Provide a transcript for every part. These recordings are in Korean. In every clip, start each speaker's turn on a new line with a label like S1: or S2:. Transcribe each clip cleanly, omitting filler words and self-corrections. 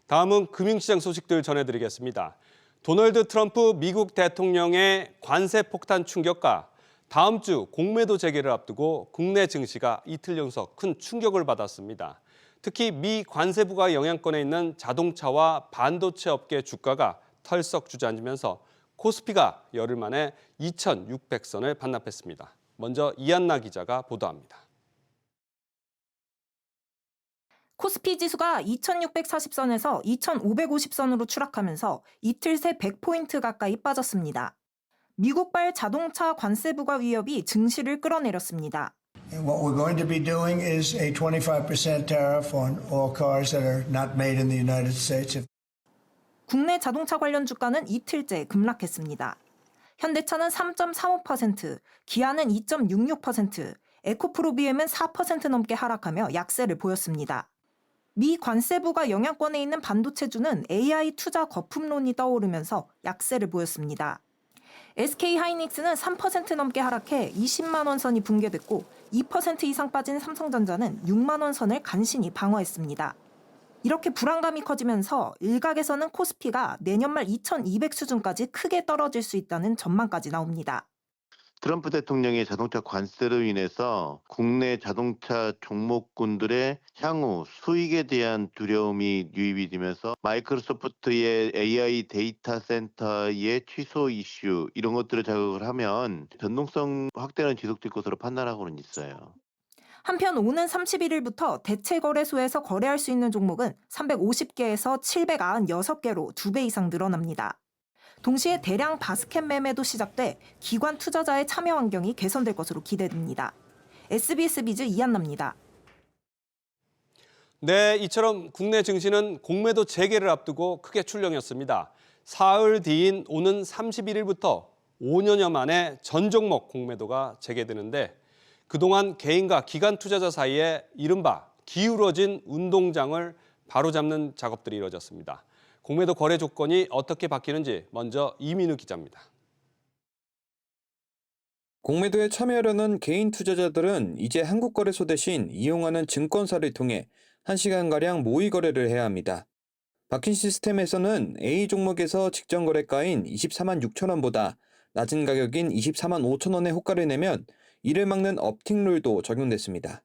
S1: 다음은 금융시장 소식들 전해드리겠습니다. 도널드 트럼프 미국 대통령의 관세 폭탄 충격과 다음 주 공매도 재개를 앞두고 국내 증시가 이틀 연속 큰 충격을 받았습니다. 특히 미 관세부가 영향권에 있는 자동차와 반도체 업계 주가가 털썩 주저앉으면서 코스피가 열흘 만에 2,600선을 반납했습니다. 먼저 이한나 기자가 보도합니다.
S2: 코스피 지수가 2,640선에서 2,550선으로 추락하면서 이틀 새 100포인트 가까이 빠졌습니다. 미국발 자동차 관세부과 위협이 증시를 끌어내렸습니다.
S3: What we're going to be doing is a 25% tariff on all cars that are not made in the United States.
S2: 국내 자동차 관련 주가는 이틀째 급락했습니다. 현대차는 3.35%, 기아는 2.66%, 에코프로비엠은 4% 넘게 하락하며 약세를 보였습니다. 미 관세부가 영향권에 있는 반도체주는 AI 투자 거품론이 떠오르면서 약세를 보였습니다. SK하이닉스는 3% 넘게 하락해 20만 원 선이 붕괴됐고 2% 이상 빠진 삼성전자는 6만 원 선을 간신히 방어했습니다. 이렇게 불안감이 커지면서 일각에서는 코스피가 내년 말 2,200 수준까지 크게 떨어질 수 있다는 전망까지 나옵니다.
S4: 트럼프 대통령의 자동차 관세로 인해서 국내 자동차 종목군들의 향후 수익에 대한 두려움이 유입이 되면서 마이크로소프트의 AI 데이터 센터의 취소 이슈 이런 것들을 자극을 하면 변동성 확대는 지속될 것으로 판단하고는 있어요.
S2: 한편 오는 31일부터 대체거래소에서 거래할 수 있는 종목은 350개에서 796개로 2배 이상 늘어납니다. 동시에 대량 바스켓 매매도 시작돼 기관 투자자의 참여 환경이 개선될 것으로 기대됩니다. SBS 비즈 이한나입니다.
S1: 네, 이처럼 국내 증시는 공매도 재개를 앞두고 크게 출렁였습니다. 사흘 뒤인 오는 31일부터 5년여 만에 전 종목 공매도가 재개되는데 그동안 개인과 기관 투자자 사이에 이른바 기울어진 운동장을 바로잡는 작업들이 이루어졌습니다. 공매도 거래 조건이 어떻게 바뀌는지 먼저 이민우 기자입니다.
S5: 공매도에 참여하려는 개인 투자자들은 이제 한국거래소 대신 이용하는 증권사를 통해 1시간가량 모의 거래를 해야 합니다. 바뀐 시스템에서는 A 종목에서 직전 거래가인 24만 6천 원보다 낮은 가격인 24만 5천 원의 호가를 내면 이를 막는 업팅룰도 적용됐습니다.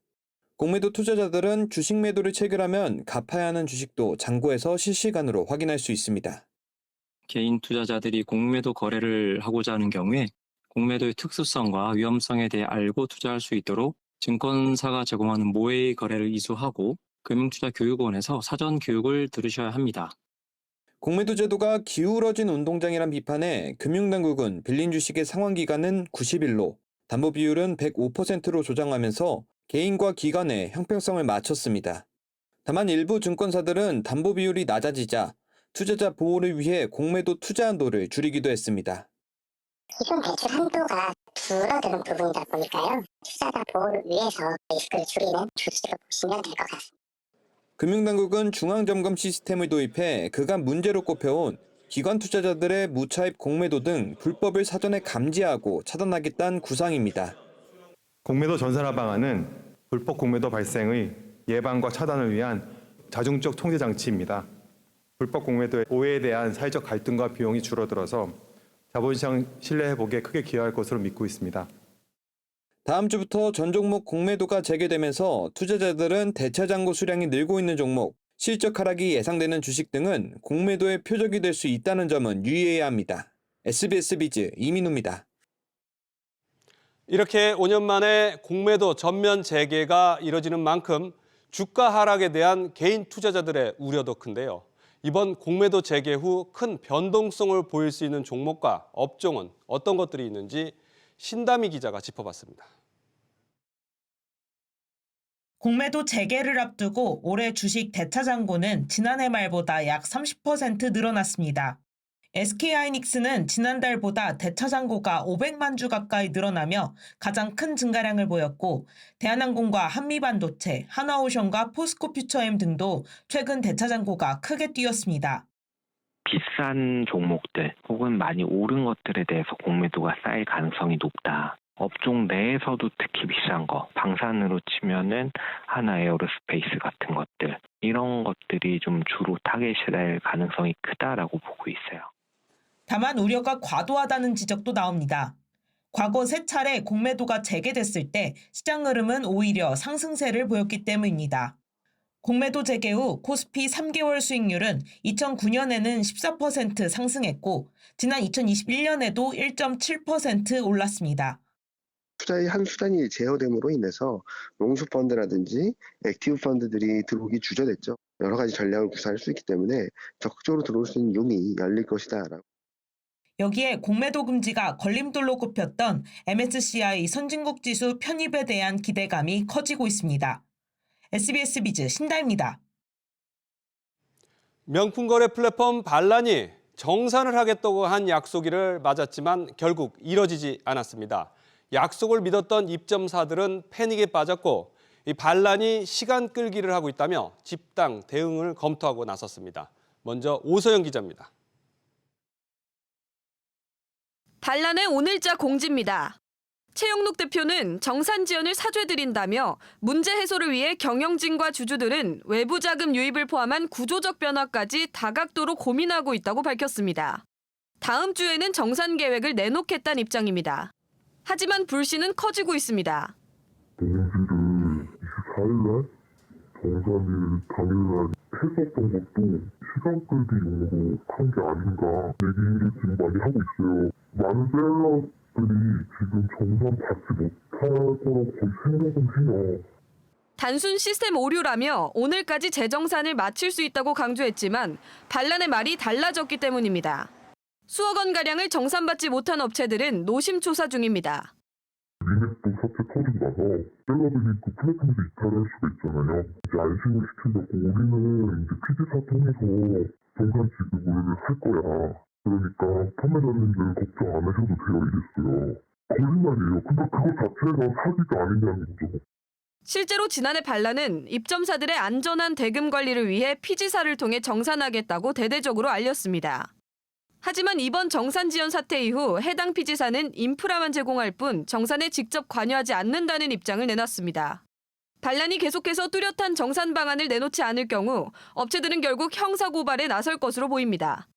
S5: 공매도 투자자들은 주식 매도를 체결하면 갚아야 하는 주식도 장고에서 실시간으로 확인할 수 있습니다.
S6: 개인 투자자들이 공매도 거래를 하고자 하는 경우에 공매도의 특수성과 위험성에 대해 알고 투자할 수 있도록 증권사가 제공하는 모의 거래를 이수하고 금융투자교육원에서 사전 교육을 들으셔야 합니다.
S5: 공매도 제도가 기울어진 운동장이란 비판에 금융당국은 빌린 주식의 상환기간은 90일로 담보 비율은 105%로 조정하면서 개인과 기관의 형평성을 맞췄습니다. 다만 일부 증권사들은 담보 비율이 낮아지자 투자자 보호를 위해 공매도 투자 한도를 줄이기도 했습니다.
S7: 기존 대출 한도가 줄어드는 부분이다 보니까요. 투자자 보호를 위해서 리스크를 줄이는 조치로 보시면 될 것 같습니다.
S5: 금융당국은 중앙점검 시스템을 도입해 그간 문제로 꼽혀온 기관 투자자들의 무차입 공매도 등 불법을 사전에 감지하고 차단하겠다는 구상입니다.
S8: 공매도 전산화 방안은 불법 공매도 발생의 예방과 차단을 위한 자중적 통제 장치입니다. 불법 공매도의 오해에 대한 사회적 갈등과 비용이 줄어들어서 자본시장 신뢰 회복에 크게 기여할 것으로 믿고 있습니다.
S5: 다음 주부터 전 종목 공매도가 재개되면서 투자자들은 대차 잔고 수량이 늘고 있는 종목, 실적 하락이 예상되는 주식 등은 공매도의 표적이 될 수 있다는 점은 유의해야 합니다. SBS 비즈 이민우입니다.
S1: 이렇게 5년 만에 공매도 전면 재개가 이뤄지는 만큼 주가 하락에 대한 개인 투자자들의 우려도 큰데요. 이번 공매도 재개 후 큰 변동성을 보일 수 있는 종목과 업종은 어떤 것들이 있는지 신다미 기자가 짚어봤습니다.
S9: 공매도 재개를 앞두고 올해 주식 대차 잔고는 지난해 말보다 약 30% 늘어났습니다. SK하이닉스는 지난달보다 대차 잔고가 500만 주 가까이 늘어나며 가장 큰 증가량을 보였고 대한항공과 한미반도체, 하나오션과 포스코퓨처엠 등도 최근 대차 잔고가 크게 뛰었습니다.
S10: 비싼 종목들 혹은 많이 오른 것들에 대해서 공매도가 쌓일 가능성이 높다. 업종 내에서도 특히 비싼 거, 방산으로 치면은 하나에어로스페이스 같은 것들, 이런 것들이 좀 주로 타겟이 될 가능성이 크다라고 보고 있어요.
S9: 다만 우려가 과도하다는 지적도 나옵니다. 과거 3차례 공매도가 재개됐을 때 시장 흐름은 오히려 상승세를 보였기 때문입니다. 공매도 재개 후 코스피 3개월 수익률은 2009년에는 14% 상승했고 지난 2021년에도 1.7% 올랐습니다.
S11: 투자의 한 수단이 제어됨으로 인해서 롱수 펀드라든지 액티브 펀드들이 들어오기 주저됐죠. 여러 가지 전략을 구사할 수 있기 때문에 적극적으로 들어올 수 있는 용이 열릴 것이다라고.
S9: 여기에 공매도 금지가 걸림돌로 꼽혔던 MSCI 선진국 지수 편입에 대한 기대감이 커지고 있습니다. SBS 비즈 신다입니다.
S1: 명품 거래 플랫폼 반란이 정산을 하겠다고 한 약속일을 맞았지만 결국 이뤄지지 않았습니다. 약속을 믿었던 입점사들은 패닉에 빠졌고 이 반란이 시간 끌기를 하고 있다며 집단 대응을 검토하고 나섰습니다. 먼저 오서영 기자입니다.
S12: 반란의 오늘자 공지입니다. 최영록 대표는 정산 지연을 사죄드린다며 문제 해소를 위해 경영진과 주주들은 외부 자금 유입을 포함한 구조적 변화까지 다각도로 고민하고 있다고 밝혔습니다. 다음 주에는 정산 계획을 내놓겠다는 입장입니다. 하지만 불씨는 커지고 있습니다.
S13: 공지를 24일날 정산일 당일날 했었던 것도 시간 끌기 용으로 한 게 아닌가 얘기를 지금 많이 하고 있어요. 많은 셀러들이 지금 정산 받지 못할 거라고 거의 생각은 해요.
S12: 단순 시스템 오류라며 오늘까지 재정산을 마칠 수 있다고 강조했지만 반란의 말이 달라졌기 때문입니다. 수억 원가량을 정산받지 못한 업체들은 노심초사 중입니다.
S13: 리넷도 사태 터지고 나서 셀러들이 그 플랫폼에서 이탈을 할 수가 있잖아요. 이제 안심을 시키려고 우리는 이제 PG사 통해서 정산 지급을 할 거야. 그러니까 판매자님들 걱정 안 하셔도 돼요 이랬어요. 거짓말이에요. 근데 그거 자체가 사기가 아니냐는 거죠.
S12: 실제로 지난해 반란은 입점사들의 안전한 대금 관리를 위해 피지사를 통해 정산하겠다고 대대적으로 알렸습니다. 하지만 이번 정산 지연 사태 이후 해당 피지사는 인프라만 제공할 뿐 정산에 직접 관여하지 않는다는 입장을 내놨습니다. 반란이 계속해서 뚜렷한 정산 방안을 내놓지 않을 경우 업체들은 결국 형사 고발에 나설 것으로 보입니다.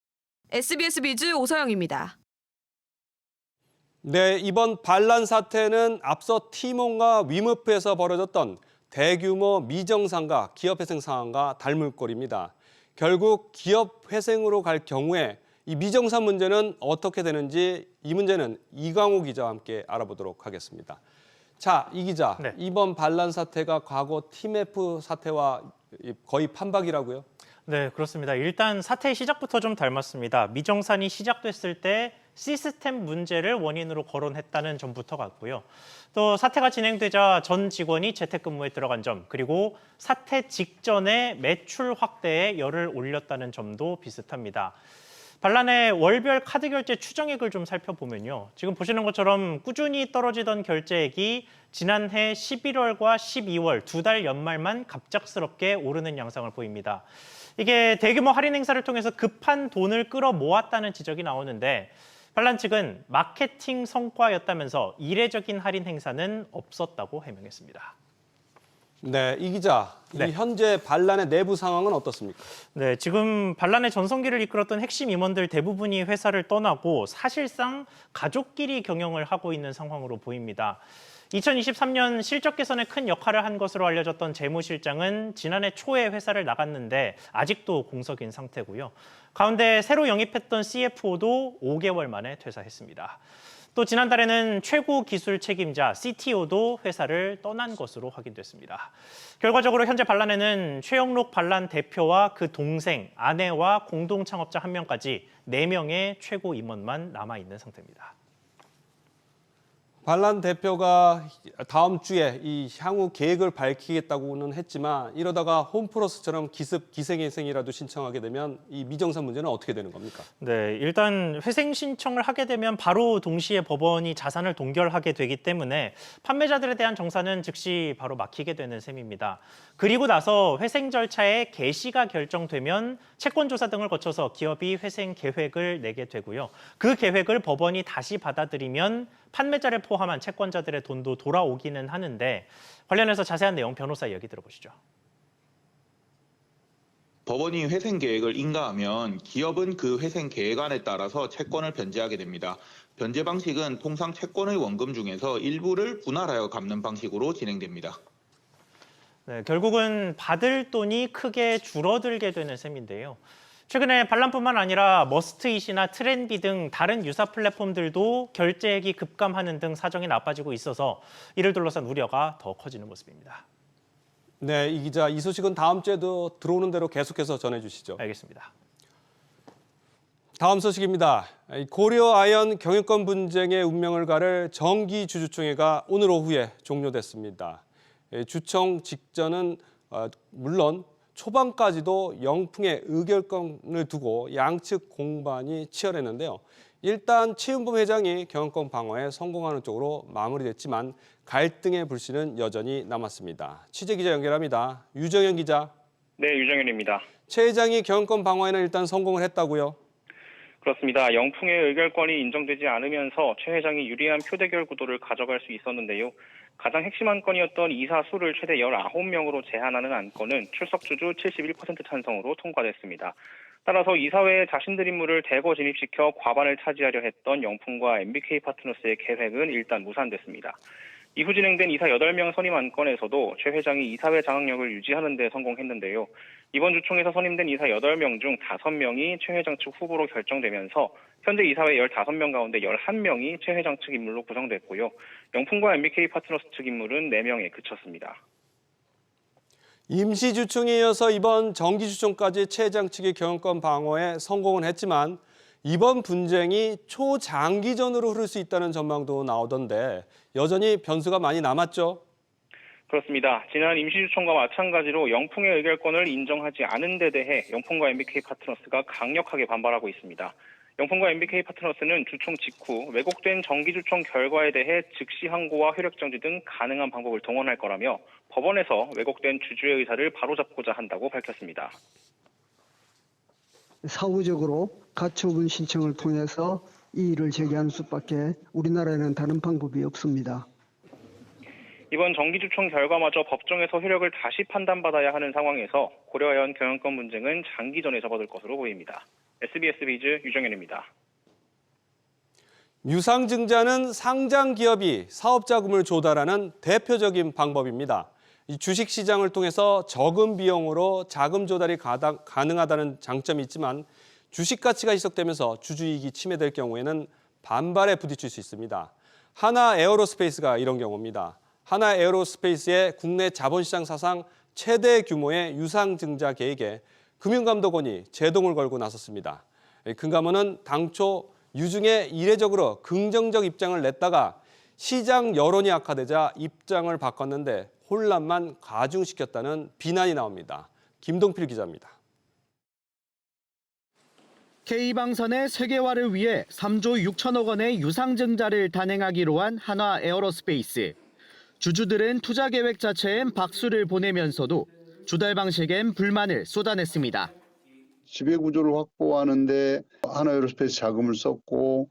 S12: SBS 비즈 오서영입니다.
S1: 네, 이번 반란 사태는 앞서 티몬과 위무프에서 벌어졌던 대규모 미정산과 기업회생 상황과 닮을 꼴입니다. 결국 기업회생으로 갈 경우에 이 미정산 문제는 어떻게 되는지 이 문제는 이광호 기자와 함께 알아보도록 하겠습니다. 자, 이 기자,
S14: 네.
S1: 이번 반란 사태가 과거 TMF 사태와 거의 판박이라고요?
S14: 네, 그렇습니다. 일단 사태의 시작부터 좀 닮았습니다. 미정산이 시작됐을 때 시스템 문제를 원인으로 거론했다는 점부터 같고요. 또 사태가 진행되자 전 직원이 재택근무에 들어간 점, 그리고 사태 직전에 매출 확대에 열을 올렸다는 점도 비슷합니다. 반란의 월별 카드 결제 추정액을 좀 살펴보면요. 지금 보시는 것처럼 꾸준히 떨어지던 결제액이 지난해 11월과 12월 두 달 연말만 갑작스럽게 오르는 양상을 보입니다. 이게 대규모 할인 행사를 통해서 급한 돈을 끌어 모았다는 지적이 나오는데 반란 측은 마케팅 성과였다면서 이례적인 할인 행사는 없었다고 해명했습니다.
S1: 네, 이 기자,
S14: 네.
S1: 이 현재 반란의 내부 상황은 어떻습니까?
S14: 네, 지금 반란의 전성기를 이끌었던 핵심 임원들 대부분이 회사를 떠나고 사실상 가족끼리 경영을 하고 있는 상황으로 보입니다. 2023년 실적 개선에 큰 역할을 한 것으로 알려졌던 재무실장은 지난해 초에 회사를 나갔는데 아직도 공석인 상태고요. 가운데 새로 영입했던 CFO도 5개월 만에 퇴사했습니다. 또 지난달에는 최고 기술 책임자 CTO도 회사를 떠난 것으로 확인됐습니다. 결과적으로 현재 반란에는 최영록 반란 대표와 그 동생, 아내와 공동 창업자 1명까지 4명의 최고 임원만 남아있는 상태입니다.
S1: 반란 대표가 다음 주에 이 향후 계획을 밝히겠다고는 했지만 이러다가 홈플러스처럼 기습 기생회생이라도 신청하게 되면 이 미정산 문제는 어떻게 되는 겁니까?
S14: 네, 일단 회생 신청을 하게 되면 바로 동시에 법원이 자산을 동결하게 되기 때문에 판매자들에 대한 정산은 즉시 바로 막히게 되는 셈입니다. 그리고 나서 회생 절차의 개시가 결정되면 채권 조사 등을 거쳐서 기업이 회생 계획을 내게 되고요. 그 계획을 법원이 다시 받아들이면 판매자를 포함 포함한 채권자들의 돈도 돌아오기는 하는데 관련해서 자세한 내용 변호사 이야기 들어보시죠.
S15: 법원이 회생 계획을 인가하면 기업은 그 회생 계획안에 따라서 채권을 변제하게 됩니다. 변제 방식은 통상 채권의 원금 중에서 일부를 분할하여 갚는 방식으로 진행됩니다.
S14: 네, 결국은 받을 돈이 크게 줄어들게 되는 셈인데요. 최근에 반란뿐만 아니라 머스트잇이나 트렌비 등 다른 유사 플랫폼들도 결제액이 급감하는 등 사정이 나빠지고 있어서 이를 둘러싼 우려가 더 커지는 모습입니다.
S1: 네, 이 기자, 이 소식은 다음 주에도 들어오는 대로 계속해서 전해주시죠.
S14: 알겠습니다.
S1: 다음 소식입니다. 고려 아연 경영권 분쟁의 운명을 가를 정기주주총회가 오늘 오후에 종료됐습니다. 주총 직전은 물론 초반까지도 영풍의 의결권을 두고 양측 공방이 치열했는데요. 일단 최윤범 회장이 경영권 방어에 성공하는 쪽으로 마무리됐지만 갈등의 불씨는 여전히 남았습니다. 취재 기자 연결합니다. 유정현 기자.
S16: 네, 유정현입니다.
S1: 최 회장이 경영권 방어에는 일단 성공을 했다고요?
S16: 그렇습니다. 영풍의 의결권이 인정되지 않으면서 최 회장이 유리한 표대결 구도를 가져갈 수 있었는데요. 가장 핵심 안건이었던 이사 수를 최대 19명으로 제한하는 안건은 출석 주주 71% 찬성으로 통과됐습니다. 따라서 이사회에 자신들 인물을 대거 진입시켜 과반을 차지하려 했던 영풍과 MBK 파트너스의 계획은 일단 무산됐습니다. 이후 진행된 이사 8명 선임 안건에서도 최 회장이 이사회 장악력을 유지하는 데 성공했는데요. 이번 주총에서 선임된 이사 8명 중 5명이 최 회장 측 후보로 결정되면서 현재 이사회 15명 가운데 11명이 최 회장 측 인물로 구성됐고요. 영풍과 MBK 파트너스 측 인물은 4명에 그쳤습니다.
S1: 임시주총에 이어서 이번 정기주총까지 최 회장 측이 경영권 방어에 성공은 했지만 이번 분쟁이 초장기전으로 흐를 수 있다는 전망도 나오던데 여전히 변수가 많이 남았죠?
S16: 그렇습니다. 지난 임시주총과 마찬가지로 영풍의 의결권을 인정하지 않은 데 대해 영풍과 MBK 파트너스가 강력하게 반발하고 있습니다. 영풍과 MBK 파트너스는 주총 직후 왜곡된 정기주총 결과에 대해 즉시 항고와 효력정지 등 가능한 방법을 동원할 거라며 법원에서 왜곡된 주주의 의사를 바로잡고자 한다고 밝혔습니다.
S17: 사후적으로 가처분 신청을 통해서 이의를 제기하는 수밖에 우리나라에는 다른 방법이 없습니다.
S16: 이번 정기주총 결과마저 법정에서 효력을 다시 판단받아야 하는 상황에서 고려아연 경영권 분쟁은 장기전에 접어들 것으로 보입니다. SBS 비즈 유정현입니다.
S1: 유상증자는 상장 기업이 사업 자금을 조달하는 대표적인 방법입니다. 이 주식시장을 통해서 적은 비용으로 자금 조달이 가능하다는 장점이 있지만 주식 가치가 희석되면서 주주이익이 침해될 경우에는 반발에 부딪힐 수 있습니다. 하나 에어로스페이스가 이런 경우입니다. 하나 에어로스페이스의 국내 자본시장 사상 최대 규모의 유상증자 계획에 금융감독원이 제동을 걸고 나섰습니다. 금감원은 당초 유증에 이례적으로 긍정적 입장을 냈다가 시장 여론이 악화되자 입장을 바꿨는데 혼란만 가중시켰다는 비난이 나옵니다. 김동필 기자입니다.
S18: K방선의 세계화를 위해 3조 6천억 원의 유상증자를 단행하기로 한 한화 에어로스페이스. 주주들은 투자 계획 자체엔 박수를 보내면서도 조달 방식엔 불만을 쏟아냈습니다.
S19: 지배구조를 확보하는데 하나에어로스페이스 자금을 썼고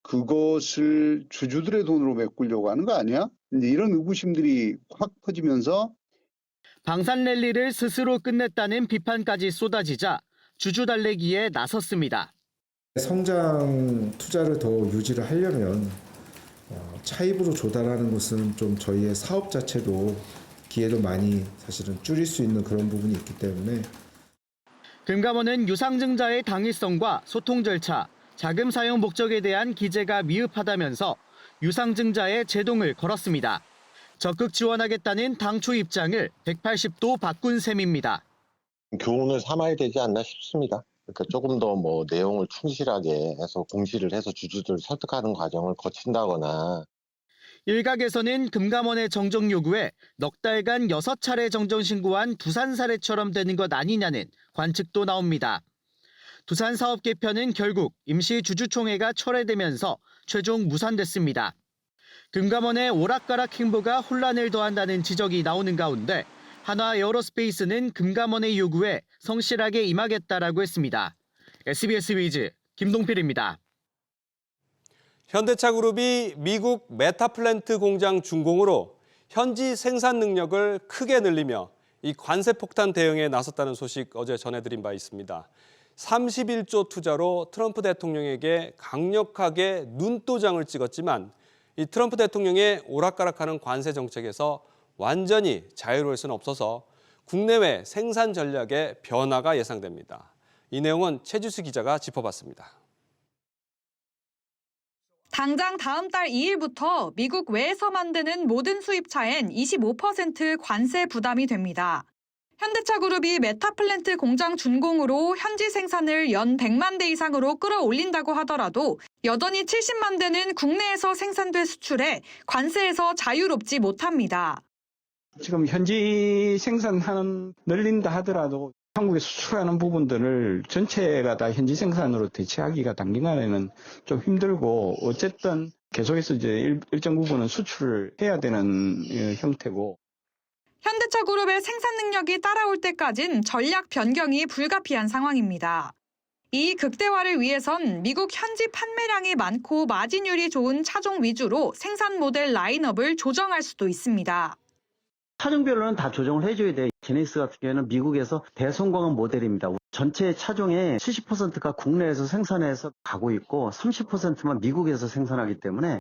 S19: 그것을 주주들의 돈으로 메꾸려고 하는 거 아니야? 이런 의구심들이 확 퍼지면서
S18: 방산 랠리를 스스로 끝냈다는 비판까지 쏟아지자 주주 달래기에 나섰습니다.
S20: 성장 투자를 더 유지를 하려면 차입으로 조달하는 것은 좀 저희의 사업 자체도 기회도 많이 사실은 줄일 수 있는 그런 부분이 있기 때문에
S18: 금감원은 유상증자의 당위성과 소통 절차, 자금 사용 목적에 대한 기재가 미흡하다면서 유상증자에 제동을 걸었습니다. 적극 지원하겠다는 당초 입장을 180도 바꾼 셈입니다.
S21: 교훈을 삼아야 되지 않나 싶습니다. 그러니까 조금 더 내용을 충실하게 해서 공시를 해서 주주들을 설득하는 과정을 거친다거나
S18: 일각에서는 금감원의 정정 요구에 넉 달간 6차례 정정 신고한 두산 사례처럼 되는 것 아니냐는 관측도 나옵니다. 두산 사업 개편은 결국 임시 주주총회가 철회되면서 최종 무산됐습니다. 금감원의 오락가락 행보가 혼란을 더한다는 지적이 나오는 가운데 한화 에어로스페이스는 금감원의 요구에 성실하게 임하겠다라고 했습니다. SBS 위즈 김동필입니다.
S1: 현대차그룹이 미국 메타플랜트 공장 준공으로 현지 생산 능력을 크게 늘리며 이 관세 폭탄 대응에 나섰다는 소식 어제 전해드린 바 있습니다. 31조 투자로 트럼프 대통령에게 강력하게 눈도장을 찍었지만 이 트럼프 대통령의 오락가락하는 관세 정책에서 완전히 자유로울 수는 없어서 국내외 생산 전략에 변화가 예상됩니다. 이 내용은 최지수 기자가 짚어봤습니다.
S3: 당장 다음 달 2일부터 미국 외에서 만드는 모든 수입차엔 25% 관세 부담이 됩니다. 현대차그룹이 메타플랜트 공장 준공으로 현지 생산을 연 100만 대 이상으로 끌어올린다고 하더라도 여전히 70만 대는 국내에서 생산돼 수출해 관세에서 자유롭지 못합니다.
S22: 지금 현지 생산하는 늘린다 하더라도 한국에 수출하는 부분들을 전체가 다 현지 생산으로 대체하기가 단기간에는 좀 힘들고 어쨌든 계속해서 이제 일정 부분은 수출을 해야 되는 형태고.
S3: 현대차그룹의 생산 능력이 따라올 때까진 전략 변경이 불가피한 상황입니다. 이 극대화를 위해선 미국 현지 판매량이 많고 마진율이 좋은 차종 위주로 생산 모델 라인업을 조정할 수도 있습니다.
S23: 차종별로는 다 조정을 해줘야 돼요. 제네시스 같은 경우에는 미국에서 대성공한 모델입니다. 전체 차종의 70%가 국내에서 생산해서 가고 있고 30%만 미국에서 생산하기 때문에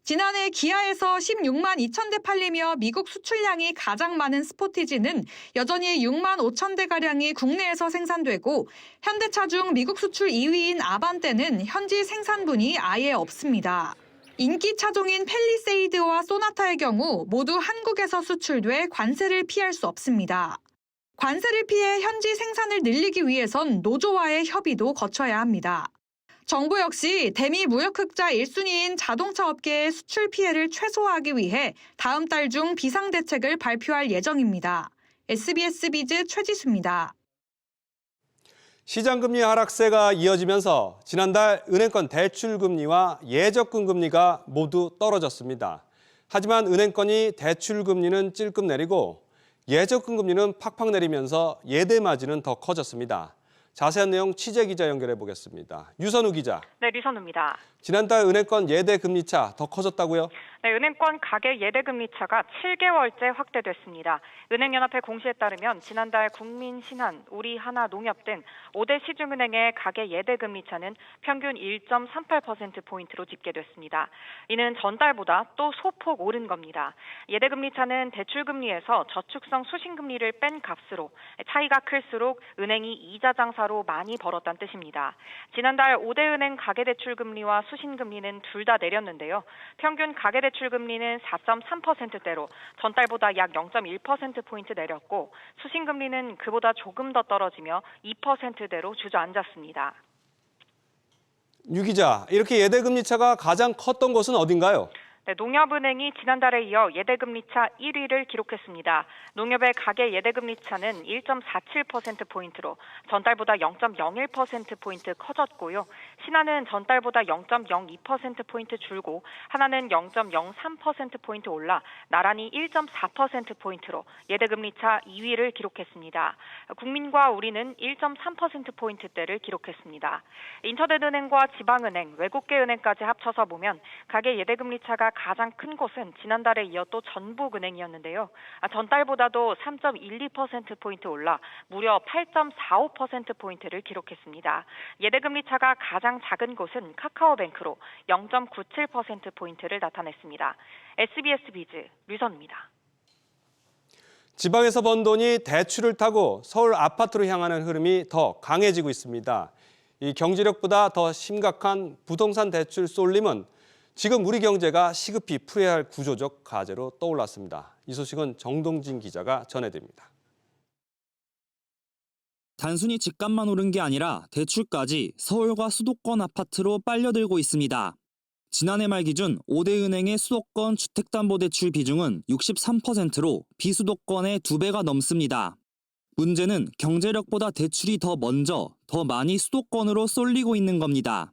S3: 지난해 기아에서 16만 2천 대 팔리며 미국 수출량이 가장 많은 스포티지는 여전히 6만 5천 대가량이 국내에서 생산되고 현대차 중 미국 수출 2위인 아반떼는 현지 생산분이 아예 없습니다. 인기 차종인 팰리세이드와 소나타의 경우 모두 한국에서 수출돼 관세를 피할 수 없습니다. 관세를 피해 현지 생산을 늘리기 위해선 노조와의 협의도 거쳐야 합니다. 정부 역시 대미 무역 흑자 1순위인 자동차 업계의 수출 피해를 최소화하기 위해 다음 달 중 비상대책을 발표할 예정입니다. SBS 비즈 최지수입니다.
S1: 시장금리 하락세가 이어지면서 지난달 은행권 대출금리와 예적금 금리가 모두 떨어졌습니다. 하지만 은행권이 대출금리는 찔끔 내리고 예적금 금리는 팍팍 내리면서 예대 마진은 더 커졌습니다. 자세한 내용 취재기자 연결해 보겠습니다. 유선우 기자.
S24: 네, 류선우입니다.
S1: 지난달 은행권 예대 금리차 더 커졌다고요?
S24: 네, 은행권 가계 예대 금리 차가 7개월째 확대됐습니다. 은행연합회 공시에 따르면 지난달 국민, 신한, 우리, 하나, 농협 등 5대 시중은행의 가계 예대 금리 차는 평균 1.38%포인트로 집계됐습니다. 이는 전달보다 또 소폭 오른 겁니다. 예대 금리 차는 대출 금리에서 저축성 수신 금리를 뺀 값으로 차이가 클수록 은행이 이자 장사로 많이 벌었다는 뜻입니다. 지난달 5대 은행 가계 대출 금리와 수신 금리는 둘 다 내렸는데요. 평균 가계 대출 금리는 4.3%대로 전달보다 약 0.1%포인트 내렸고 수신 금리는 그보다 조금 더 떨어지며 2%대로 주저앉았습니다.
S1: 유 기자, 이렇게 예대 금리 차가 가장 컸던 곳은 어딘가요?
S24: 네, 농협은행이 지난달에 이어 예대금리차 1위를 기록했습니다. 농협의 가계 예대금리차는 1.47%포인트로 전달보다 0.01%포인트 커졌고요. 신한은 전달보다 0.02%포인트 줄고 하나는 0.03%포인트 올라 나란히 1.4%포인트로 예대금리차 2위를 기록했습니다. 국민과 우리는 1.3%포인트대를 기록했습니다. 인터넷은행과 지방은행, 외국계 은행까지 합쳐서 보면 가계 예대금리차가 가장 큰 곳은 지난달에 이어 또 전북은행이었는데요. 전달보다도 3.12%포인트 올라 무려 8.45%포인트를 기록했습니다. 예대금리 차가 가장 작은 곳은 카카오뱅크로 0.97%포인트를 나타냈습니다. SBS 비즈 류선입니다.
S1: 지방에서 번 돈이 대출을 타고 서울 아파트로 향하는 흐름이 더 강해지고 있습니다. 이 경제력보다 더 심각한 부동산 대출 쏠림은 지금 우리 경제가 시급히 풀어야 할 구조적 과제로 떠올랐습니다. 이 소식은 정동진 기자가 전해드립니다.
S25: 단순히 집값만 오른 게 아니라 대출까지 서울과 수도권 아파트로 빨려들고 있습니다. 지난해 말 기준 5대 은행의 수도권 주택담보대출 비중은 63%로 비수도권의 2배가 넘습니다. 문제는 경제력보다 대출이 더 먼저, 더 많이 수도권으로 쏠리고 있는 겁니다.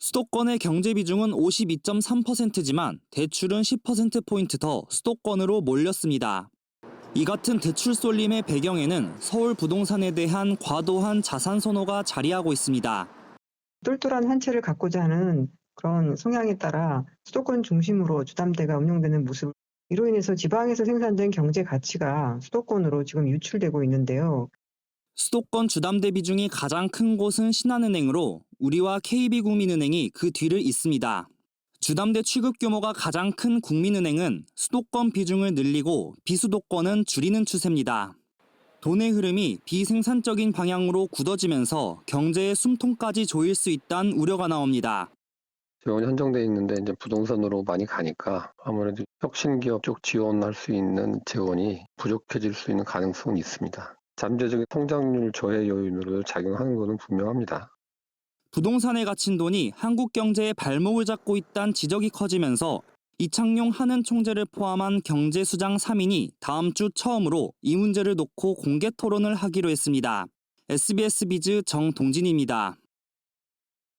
S25: 수도권의 경제 비중은 52.3%지만 대출은 10%포인트 더 수도권으로 몰렸습니다. 이 같은 대출 쏠림의 배경에는 서울 부동산에 대한 과도한 자산 선호가 자리하고 있습니다.
S26: 똘똘한 한 채를 갖고자 하는
S2: 그런 성향에 따라 수도권 중심으로 주담대가 운영되는 모습, 이로 인해서 지방에서 생산된 경제 가치가 수도권으로 지금 유출되고 있는데요.
S25: 수도권 주담대 비중이 가장 큰 곳은 신한은행으로 우리와 KB국민은행이 그 뒤를 잇습니다. 주담대 취급 규모가 가장 큰 국민은행은 수도권 비중을 늘리고 비수도권은 줄이는 추세입니다. 돈의 흐름이 비생산적인 방향으로 굳어지면서 경제의 숨통까지 조일 수 있다는 우려가 나옵니다.
S4: 지원이 한정돼 있는데 이제 부동산으로 많이 가니까 아무래도 혁신기업 쪽 지원할 수 있는 재원이 부족해질 수 있는 가능성은 있습니다. 잠재적인 통장률 저해 요인으로 작용하는 것은 분명합니다.
S25: 부동산에 갇힌 돈이 한국 경제의 발목을 잡고 있다는 지적이 커지면서 이창용 한은 총재를 포함한 경제수장 3인이 다음 주 처음으로 이 문제를 놓고 공개 토론을 하기로 했습니다. SBS 비즈 정동진입니다.